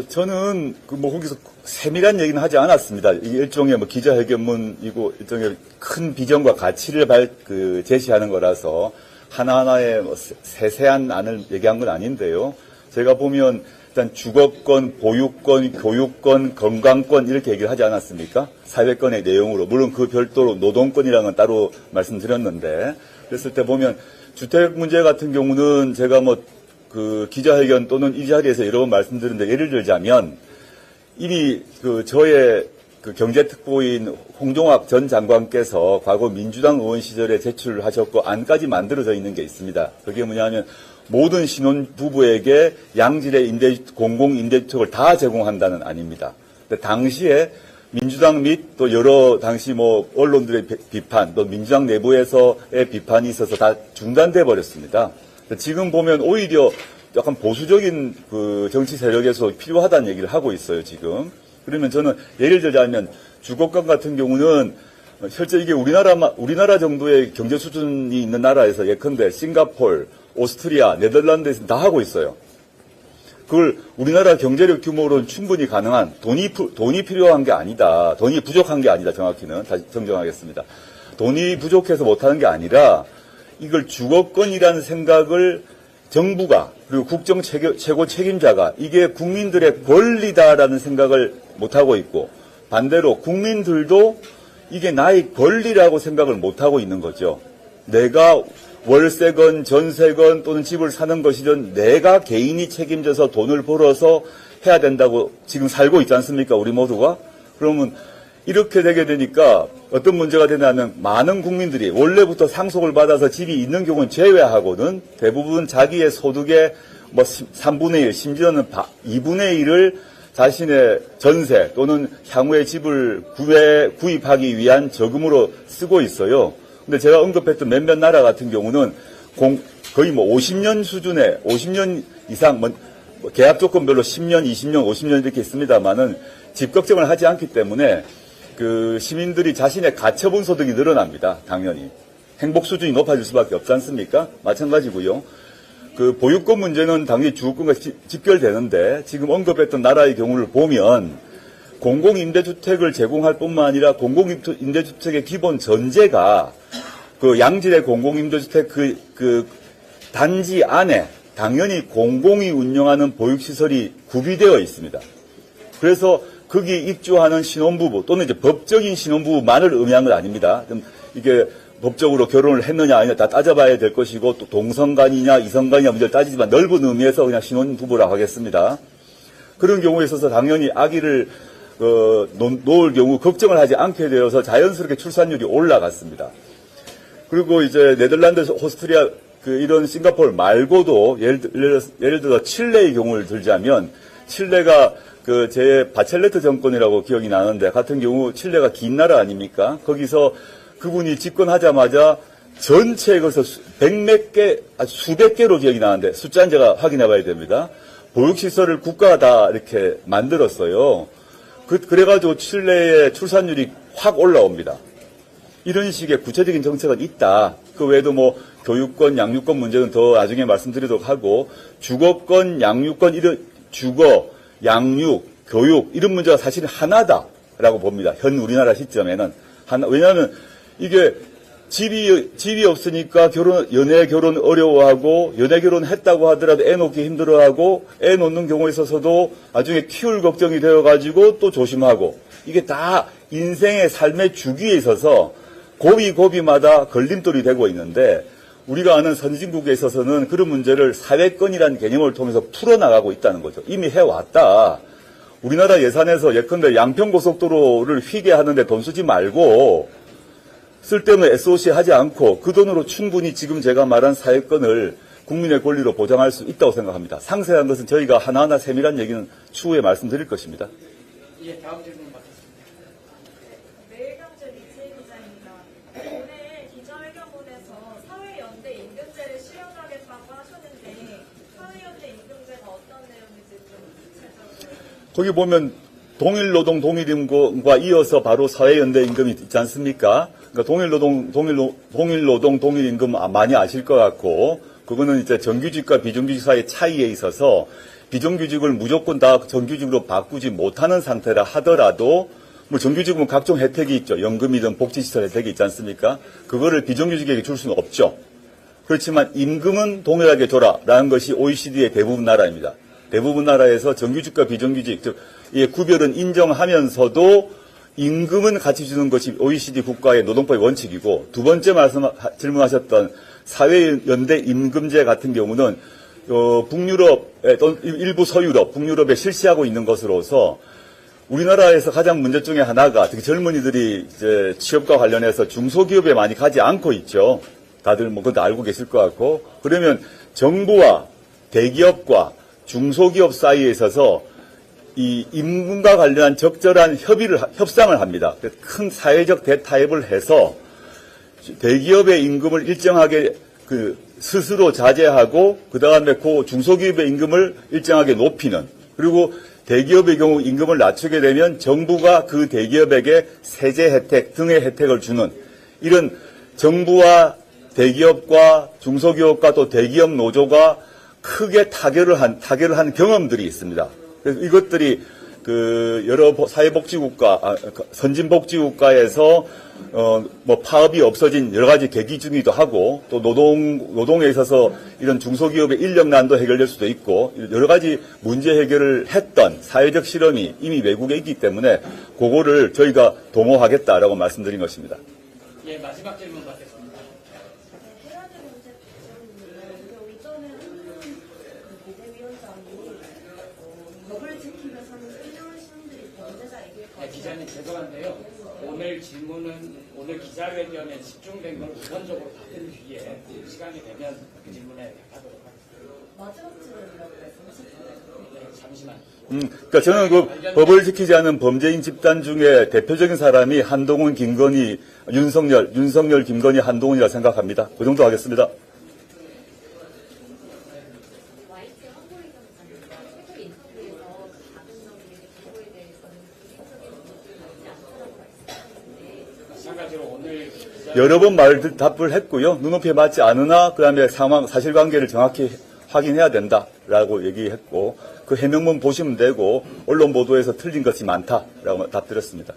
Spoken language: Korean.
저는 거기서 세밀한 얘기는 하지 않았습니다. 이게 일종의 기자회견문이고 일종의 큰 비전과 가치를 제시하는 거라서 하나하나의 세세한 안을 얘기한 건 아닌데요. 제가 보면 일단 주거권, 보유권, 교육권, 건강권 이렇게 얘기를 하지 않았습니까? 사회권의 내용으로. 물론 그 별도로 노동권이랑은 따로 말씀드렸는데, 그랬을 때 보면 주택 문제 같은 경우는 제가 기자회견 또는 이 자리에서 여러 번 말씀드렸는데, 예를 들자면 이미 저의 경제특보인 홍종학 전 장관께서 과거 민주당 의원 시절에 제출하셨고 안까지 만들어져 있는 게 있습니다. 그게 뭐냐면 모든 신혼부부에게 양질의 공공임대주택을 다 제공한다는 안입니다. 근데 당시에 민주당 및 또 여러 당시 언론들의 비판, 또 민주당 내부에서의 비판이 있어서 다 중단돼 버렸습니다. 지금 보면 오히려 약간 보수적인 정치 세력에서 필요하다는 얘기를 하고 있어요, 지금. 그러면 저는 예를 들자면 주거권 같은 경우는 실제 이게 우리나라 정도의 경제 수준이 있는 나라에서 예컨대 싱가폴, 오스트리아, 네덜란드에서 다 하고 있어요. 그걸 우리나라 경제력 규모로는 충분히 가능한 돈이 필요한 게 아니다. 돈이 부족한 게 아니다. 정확히는 다시 정정하겠습니다. 돈이 부족해서 못하는 게 아니라 이걸 주거권이라는 생각을 정부가 그리고 국정 최고 책임자가 이게 국민들의 권리다라는 생각을 못하고 있고 반대로 국민들도 이게 나의 권리라고 생각을 못하고 있는 거죠. 내가 월세건 전세건 또는 집을 사는 것이든 내가 개인이 책임져서 돈을 벌어서 해야 된다고 지금 살고 있지 않습니까? 우리 모두가. 그러면 이렇게 되게 되니까 어떤 문제가 되냐면 많은 국민들이 원래부터 상속을 받아서 집이 있는 경우는 제외하고는 대부분 자기의 소득의 3분의 1 심지어는 2분의 1을 자신의 전세 또는 향후에 집을 구입하기 위한 저금으로 쓰고 있어요. 근데 제가 언급했던 몇몇 나라 같은 경우는 거의 50년 수준의 50년 이상 계약 조건별로 10년, 20년, 50년 이렇게 있습니다만은 집 걱정을 하지 않기 때문에 시민들이 자신의 가처분 소득이 늘어납니다. 당연히. 행복 수준이 높아질 수밖에 없지 않습니까? 마찬가지고요. 보유권 문제는 당연히 주거권과 직결되는데 지금 언급했던 나라의 경우를 보면 공공임대주택을 제공할 뿐만 아니라 공공임대주택의 기본 전제가 양질의 공공임대주택 단지 안에 당연히 공공이 운영하는 보육시설이 구비되어 있습니다. 그래서 거기 입주하는 신혼부부 또는 이제 법적인 신혼부부만을 의미한 건 아닙니다. 이게 법적으로 결혼을 했느냐 아니냐 다 따져봐야 될 것이고 또 동성간이냐 이성간이냐 문제를 따지지만 넓은 의미에서 그냥 신혼부부라고 하겠습니다. 그런 경우에 있어서 당연히 아기를 놓을 경우 걱정을 하지 않게 되어서 자연스럽게 출산율이 올라갔습니다. 그리고 이제 네덜란드, 오스트리아 이런 싱가포르 말고도 예를 들어 칠레의 경우를 들자면 칠레가 제 바첼레트 정권이라고 기억이 나는데 같은 경우 칠레가 긴 나라 아닙니까? 거기서 그분이 집권하자마자 전체에 걸쳐 수백 개로 기억이 나는데 숫자는 제가 확인해 봐야 됩니다. 보육시설을 국가가 다 이렇게 만들었어요. 그래가지고 칠레의 출산율이 확 올라옵니다. 이런 식의 구체적인 정책은 있다. 그 외에도 교육권, 양육권 문제는 더 나중에 말씀드리도록 하고 주거권, 양육권, 주거, 양육, 교육 이런 문제가 사실은 하나다라고 봅니다. 현 우리나라 시점에는 왜냐하면 이게 집이 없으니까 연애 결혼 어려워하고 연애 결혼했다고 하더라도 애 놓기 힘들어하고 애 놓는 경우에 있어서도 나중에 키울 걱정이 되어가지고 또 조심하고 이게 다 인생의 삶의 주기에 있어서 고비마다 걸림돌이 되고 있는데 우리가 아는 선진국에 있어서는 그런 문제를 사회권이라는 개념을 통해서 풀어나가고 있다는 거죠. 이미 해왔다. 우리나라 예산에서 예컨대 양평고속도로를 휘게 하는데 돈 쓰지 말고 쓸데없는 SOC 하지 않고 그 돈으로 충분히 지금 제가 말한 사회권을 국민의 권리로 보장할 수 있다고 생각합니다. 상세한 것은 저희가 하나하나 세밀한 얘기는 추후에 말씀드릴 것입니다. 예, 다음 질문 받겠습니다. 매일경제 이채희 기자입니다. 올해 기자회견문에서 사회연대 임금제를 실현하겠다고 하셨는데 사회연대 임금제가 어떤 내용인지 좀 구체적으로. 거기 보면 동일노동 동일임금과 이어서 바로 사회연대 임금이 있지 않습니까? 그러니까 동일노동 동일임금 많이 아실 것 같고 그거는 이제 정규직과 비정규직 사이의 차이에 있어서 비정규직을 무조건 다 정규직으로 바꾸지 못하는 상태라 하더라도 뭐 정규직은 각종 혜택이 있죠. 연금이든 복지시설 혜택이 있지 않습니까? 그거를 비정규직에게 줄 수는 없죠. 그렇지만 임금은 동일하게 줘라라는 것이 OECD의 대부분 나라입니다. 대부분 나라에서 정규직과 비정규직, 즉 이 구별은 인정하면서도 임금은 같이 주는 것이 OECD 국가의 노동법의 원칙이고, 두 번째 질문하셨던 사회연대 임금제 같은 경우는 북유럽, 또는 일부 서유럽, 북유럽에 실시하고 있는 것으로서 우리나라에서 가장 문제 중에 하나가 특히 젊은이들이 이제 취업과 관련해서 중소기업에 많이 가지 않고 있죠. 다들 뭐 그것도 알고 계실 것 같고, 그러면 정부와 대기업과 중소기업 사이에 있어서 이 임금과 관련한 적절한 협상을 합니다. 큰 사회적 대타협을 해서 대기업의 임금을 일정하게 스스로 자제하고 그 다음에 그 중소기업의 임금을 일정하게 높이는, 그리고 대기업의 경우 임금을 낮추게 되면 정부가 그 대기업에게 세제 혜택 등의 혜택을 주는, 이런 정부와 대기업과 중소기업과 또 대기업 노조가 크게 타결을 한 경험들이 있습니다. 그래서 이것들이 여러 사회복지국가, 선진복지국가에서 뭐 파업이 없어진 여러 가지 계기 중이기도 하고, 또 노동에 있어서 이런 중소기업의 인력난도 해결될 수도 있고, 여러 가지 문제 해결을 했던 사회적 실험이 이미 외국에 있기 때문에 그거를 저희가 동호하겠다라고 말씀드린 것입니다. 예, 마지막 질문 받겠습니다. 해야될 문제 때문에 이전에 한분 비대위원장이 법을 지키면서 하는 훌륭한 시민들이 범죄자이길 네, 기자님 죄송한데요. 오늘 기자회견에 집중된 걸 우선적으로 받은 뒤에 시간이 되면 그 질문에 답하도록 하겠습니다. 마지막 질문이라고 말씀하셨잖아요. 네, 잠시만. 그러니까 저는 그 법을 지키지 않은 범죄인 집단 중에 대표적인 사람이 한동훈, 김건희, 윤석열, 김건희, 한동훈이라 생각합니다. 그 정도 하겠습니다. YTN 한국의견 기자님과 최근 인터뷰에서 작은 정부의 정보에 대해서는 기본적인 문제를 하지 않다라고 말씀하셨는데, 마찬가지로 오늘 여러 번 답을 했고요. 눈높이에 맞지 않으나 그다음에 사실관계를 정확히 확인해야 된다라고 얘기했고, 그 해명문 보시면 되고, 언론 보도에서 틀린 것이 많다라고 답드렸습니다.